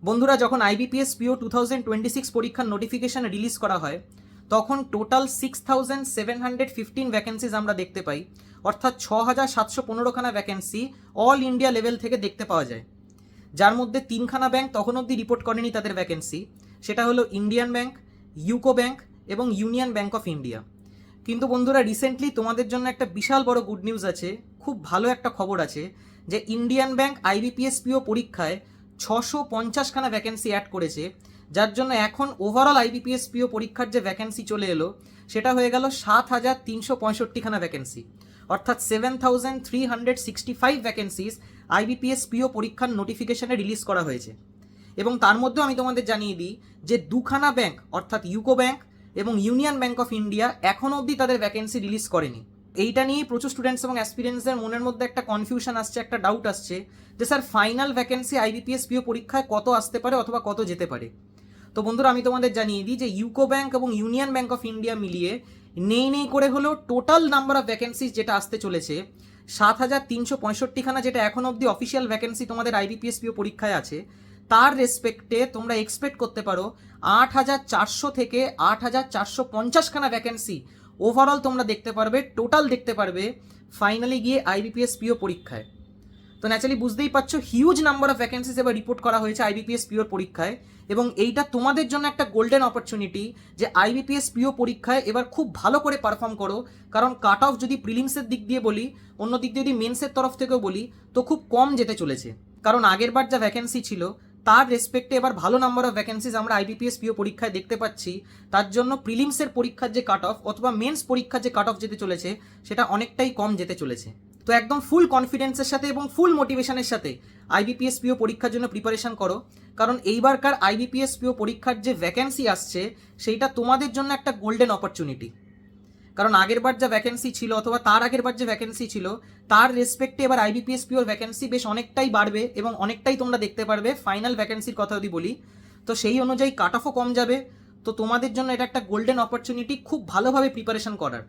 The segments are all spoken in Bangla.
বন্ধুরা, যখন আইবিপিএস পিও 2026 পরীক্ষার নোটিফিকেশন রিলিজ করা হয় তখন টোটাল 6715 ভ্যাকেন্সিজ আমরা দেখতে পাই, অর্থাৎ 6715খানা ভ্যাকেন্সি অল ইন্ডিয়া লেভেল থেকে দেখতে পাওয়া যায়। যার মধ্যে তিনখানা ব্যাংক তখন অবধি রিপোর্ট করেনি তাদের ভ্যাকেন্সি, সেটা হলো ইন্ডিয়ান ব্যাংক, ইউকো ব্যাংক এবং ইউনিয়ন ব্যাংক অফ ইন্ডিয়া। কিন্তু বন্ধুরা, রিসেন্টলি তোমাদের জন্য একটা বিশাল বড় গুড নিউজ আছে, খুব ভালো একটা খবর আছে যে ইন্ডিয়ান ব্যাংক আইবিপিএস পিও পরীক্ষায় 650খানা ভ্যাকেন্সি অ্যাড করেছে, যার জন্য এখন ওভারঅল আইবিপিএস পিও পরীক্ষার যে ভ্যাকেন্সি চলে এলো সেটা হয়ে গেল 7365খানা ভ্যাকেন্সি, অর্থাৎ 7365 ভ্যাকেন্সিস আইবিপিএস পিও পরীক্ষার নোটিফিকেশনে রিলিজ করা হয়েছে। এবং তার মধ্যেও আমি তোমাদের জানিয়ে দিই যে দুখানা ব্যাংক অর্থাৎ ইউকো ব্যাংক এবং ইউনিয়ন ব্যাংক অফ ইন্ডিয়া এখনও অবধি তাদের ভ্যাকেন্সি রিলিজ করেনি। এইটা নিয়েই প্রচুর স্টুডেন্টস এবং অ্যাসপিরেন্টসদের মনের মধ্যে একটা কনফিউশন আসছে, একটা ডাউট আসছে যে sir final vacancy IBPS PO পরীক্ষায় কত আসতে পারে অথবা কত যেতে পারে। তো বন্ধুরা, আমি তোমাদের জানিয়ে দিই যে ইউকো ব্যাংক এবং ইউনিয়ন ব্যাংক অফ ইন্ডিয়া মিলিয়ে নেই করে হলেও টোটাল নাম্বার অফ ভ্যাকেন্সিজ যেটা আসতে চলেছে 7365খানা, যেটা এখন অবধি অফিসিয়াল ভ্যাকেন্সি তোমাদের আইবিপিএস পিও পরীক্ষায় আছে, তার রেসপেক্টে তোমরা এক্সপেক্ট করতে পারো 8400 থেকে 8450খানা ভ্যাকেন্সি ওভারঅল তোমরা দেখতে পারবে, টোটাল দেখতে পারবে ফাইনালি গিয়ে আইবিপিএস পিও পরীক্ষায়। তো ন্যাচারালি বুঝতেই পারছো হিউজ নাম্বার অফ ভ্যাকেন্সিস এবার রিপোর্ট করা হয়েছে আইবিপিএস পিওর পরীক্ষায়, এবং এইটা তোমাদের জন্য একটা গোল্ডেন অপরচুনিটি যে আইবিপিএস পিও পরীক্ষায় এবার খুব ভালো করে পারফর্ম করো। কারণ কাট অফ যদি প্রিলিমসের দিক দিয়ে বলি, অন্য দিক দিয়ে যদি মেন্সের তরফ থেকেও বলি, তো খুব কম যেতে চলেছে। কারণ আগের বার যা ভ্যাকেন্সি ছিল তার রেসপেক্টে এবার ভালো নাম্বার অফ ভ্যাকেন্সিজ আমরা আইবিপিএস পিও পরীক্ষায় দেখতে পাচ্ছি। তার জন্য প্রিলিমসের পরীক্ষার যে কাট অফ অথবা মেন্স পরীক্ষার যে কাট অফ যেতে চলেছে সেটা অনেকটাই কম যেতে চলেছে। তো একদম ফুল কনফিডেন্সের সাথে এবং ফুল মোটিভেশনের সাথে আইবিপিএস পিও পরীক্ষার জন্য প্রিপারেশন করো, কারণ এইবারকার আইবিপিএস পিও পরীক্ষার যে ভ্যাকেন্সি আসছে সেইটা তোমাদের জন্য একটা গোল্ডেন অপরচুনিটি। কারণ আগের বার যা ভ্যাকেন্সি ছিল অথবা তার আগের বার যে ভ্যাকেন্সি ছিল তার রেসপেক্টে এবার আইবিপিএস পিওর ভ্যাকেন্সি বেশ অনেকটাই বাড়বে এবং অনেকটাই তোমরা দেখতে পারবে ফাইনাল ভ্যাকেন্সির কথা যদি বলি, তো সেই অনুযায়ী কাট অফও কম যাবে। তো তোমাদের জন্য এটা একটা গোল্ডেন অপরচুনিটি খুব ভালোভাবে প্রিপারেশন করার।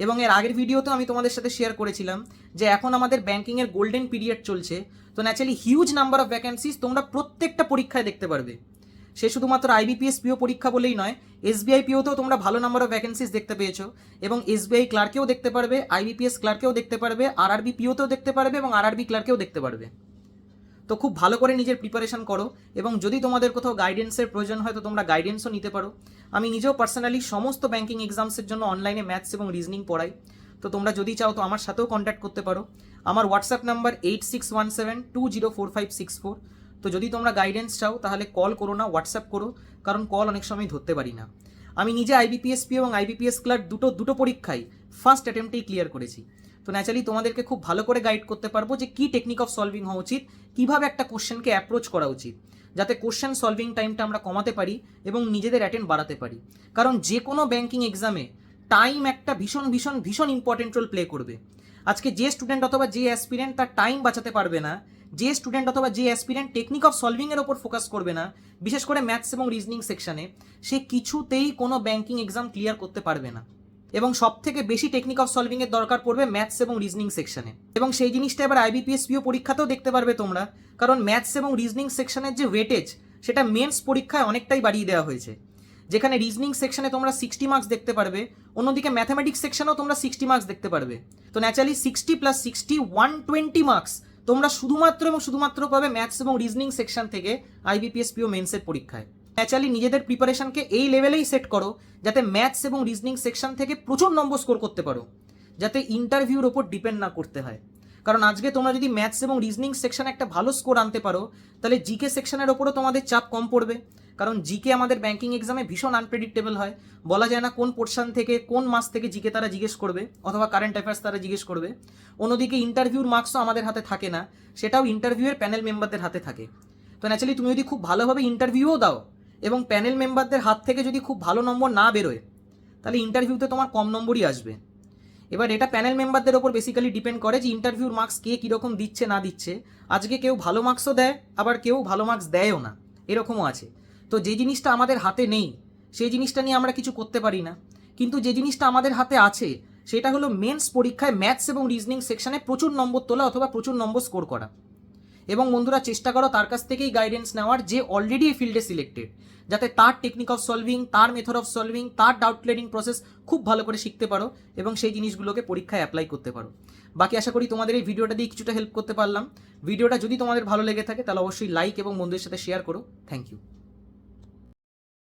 এবং এর আগের ভিডিওতেও আমি তোমাদের সাথে শেয়ার করেছিলাম যে এখন আমাদের ব্যাংকিংয়ের গোল্ডেন পিরিয়ড চলছে, তো naturally huge number of vacancies তোমরা প্রত্যেকটা পরীক্ষায় দেখতে পারবে। সে শুধুমাত্র আইবিপিএস পিও পরীক্ষা বলেই নয়, এসবিআই পিওতেও তোমরা ভালো নাম্বার অফ ভ্যাকেন্সিস দেখতে পেয়েছো, এবং এসবিআই ক্লার্কেও দেখতে পারবে, আইবিপিএস ক্লার্কেও দেখতে পারবে, আরআরবি পিওতেও দেখতে পারবে এবং আরআরবি ক্লার্কেও দেখতে পারবে। তো খুব ভালো করে নিজের প্রিপারেশন করো, এবং যদি তোমাদের কোথাও গাইডেন্সের প্রয়োজন হয় তো তোমরা গাইডেন্সও নিতে পারো। আমি নিজেও পার্সোনালি সমস্ত ব্যাংকিং এক্সামসের জন্য অনলাইনে ম্যাথস এবং রিজনিং পড়াই, তো তোমরা যদি চাও তো আমার সাথেও কন্ট্যাক্ট করতে পারো। আমার হোয়াটসঅ্যাপ নাম্বার 8617204564। তো যদি তোমরা গাইডেন্স চাও তাহলে কল করো না, হোয়াটসঅ্যাপ করো, কারণ কল অনেক সময় ধরতে পারি না। আমি নিজে আইবিপিএস পি এবং আইবিপিএস ক্লার্ক দুটো পরীক্ষাই ফার্স্ট অ্যাটেম্পটেই ক্লিয়ার করেছি। তো ন্যাচারালি তোমাদেরকে খুব ভালো করে গাইড করতে পারবো যে কী টেকনিক অফ সলভিং হওয়া উচিত, কীভাবে একটা কোশ্চেনকে অ্যাপ্রোচ করা উচিত, যাতে কোশ্চেন সলভিং টাইমটা আমরা কমাতে পারি এবং নিজেদের অ্যাটেন্ড বাড়াতে পারি। কারণ যে কোনো ব্যাংকিং এক্সামে টাইম একটা ভীষণ ভীষণ ভীষণ ইম্পর্টেন্ট রোল প্লে করবে। আজকে যে স্টুডেন্ট অথবা যে অ্যাসপিরেন্ট তার টাইম বাঁচাতে পারবে না, যে স্টুডেন্ট অথবা যে অ্যাসপিরেন্ট টেকনিক অফ সলভিংয়ের ওপর ফোকাস করবে না, বিশেষ করে ম্যাথস এবং রিজনিং সেকশনে, সে কিছুতেই কোনো ব্যাংকিং এক্সাম ক্লিয়ার করতে পারবে না। এবং সব থেকে বেশি টেকনিক অফ সলভিংয়ের দরকার পড়বে ম্যাথস এবং রিজনিং সেকশনে, এবং সেই জিনিসটা এবার আইবিপিএস পিও পরীক্ষাতেও দেখতে পারবে তোমরা। কারণ ম্যাথস এবং রিজনিং সেকশনের যে ওয়েটেজ সেটা মেন্স পরীক্ষায় অনেকটাই বাড়িয়ে দেওয়া হয়েছে, যেখানে রিজনিং সেকশনে তোমরা 60 মার্কস দেখতে পারবে, অন্যদিকে ম্যাথামেটিক্স সেকশনেও তোমরা 60 মার্কস দেখতে পারবে। তো ন্যাচারালি 60 + 60 120 মার্কস তোমরা শুধুমাত্র এবং শুধুমাত্র পাবে ম্যাথস এবং রিজনিং সেকশন থেকে আইবিপিএস পিও মেন্সের পরীক্ষায়। ন্যাচারালি নিজেদের প্রিপারেশনকে এই লেভেলেই সেট করো যাতে ম্যাথস এবং রিজনিং সেকশন থেকে প্রচুর নম্বর স্কোর করতে পারো, যাতে ইন্টারভিউর ওপর ডিপেন্ড না করতে হয়। কারণ আজকে তোমরা যদি ম্যাথস এবং রিজনিং সেকশনে একটা ভালো স্কোর আনতে পারো তাহলে জিকে সেকশনের ওপরও তোমাদের চাপ কম পড়বে। কারণ জিকে আমাদের ব্যাংকিং এক্সামে ভীষণ আনপ্রেডিক্টেবল হয়, বলা যায় না কোন পোর্শন থেকে কোন মাস থেকে জিকে তারা জিজ্ঞেস করবে অথবা কারেন্ট অ্যাফেয়ার্স তারা জিজ্ঞেস করবে। অন্যদিকে ইন্টারভিউর মার্কসও আমাদের হাতে থাকে না, সেটাও ইন্টারভিউয়ের প্যানেল মেম্বারদের হাতে থাকে। তো ন্যাচারালি তুমি যদি খুব ভালোভাবে ইন্টারভিউও দাও এবং প্যানেল মেম্বারদের হাত থেকে যদি খুব ভালো নম্বর না বেরোয় তাহলে ইন্টারভিউতে তোমার কম নম্বরই আসবে। এবার এটা প্যানেল মেম্বারদের ওপর বেসিক্যালি ডিপেন্ড করে যে ইন্টারভিউর মার্কস কে কীরকম দিচ্ছে না দিচ্ছে। আজকে কেউ ভালো মার্কসও দেয়, আবার কেউ ভালো মার্কস দেয়ও না, এরকমও আছে। তো যে জিনিসটা আমাদের হাতে নেই সেই জিনিসটা নিয়ে আমরা কিছু করতে পারি না, কিন্তু যে জিনিসটা আমাদের হাতে আছে সেটা হলো মেন্স পরীক্ষায় ম্যাথস এবং রিজনিং সেকশনে প্রচুর নম্বর তোলা অথবা প্রচুর নম্বর স্কোর করা। এবং বন্ধুরা চেষ্টা করো তার কাছ থেকেই গাইডেন্স নেওয়ার যে অলরেডি এই ফিল্ডে সিলেক্টেড, যাতে তার টেকনিক অফ সলভিং, তার মেথড অফ সলভিং, তার ডাউট ক্লিয়ারিং প্রসেস খুব ভালো করে শিখতে পারো এবং সেই জিনিসগুলোকে পরীক্ষায় অ্যাপ্লাই করতে পারো। বাকি আশা করি তোমাদের এই ভিডিওটা দিয়ে কিছুটা হেল্প করতে পারলাম। ভিডিওটা যদি তোমাদের ভালো লেগে থাকে তাহলে অবশ্যই লাইক এবং বন্ধুদের সাথে শেয়ার করো। Thank you.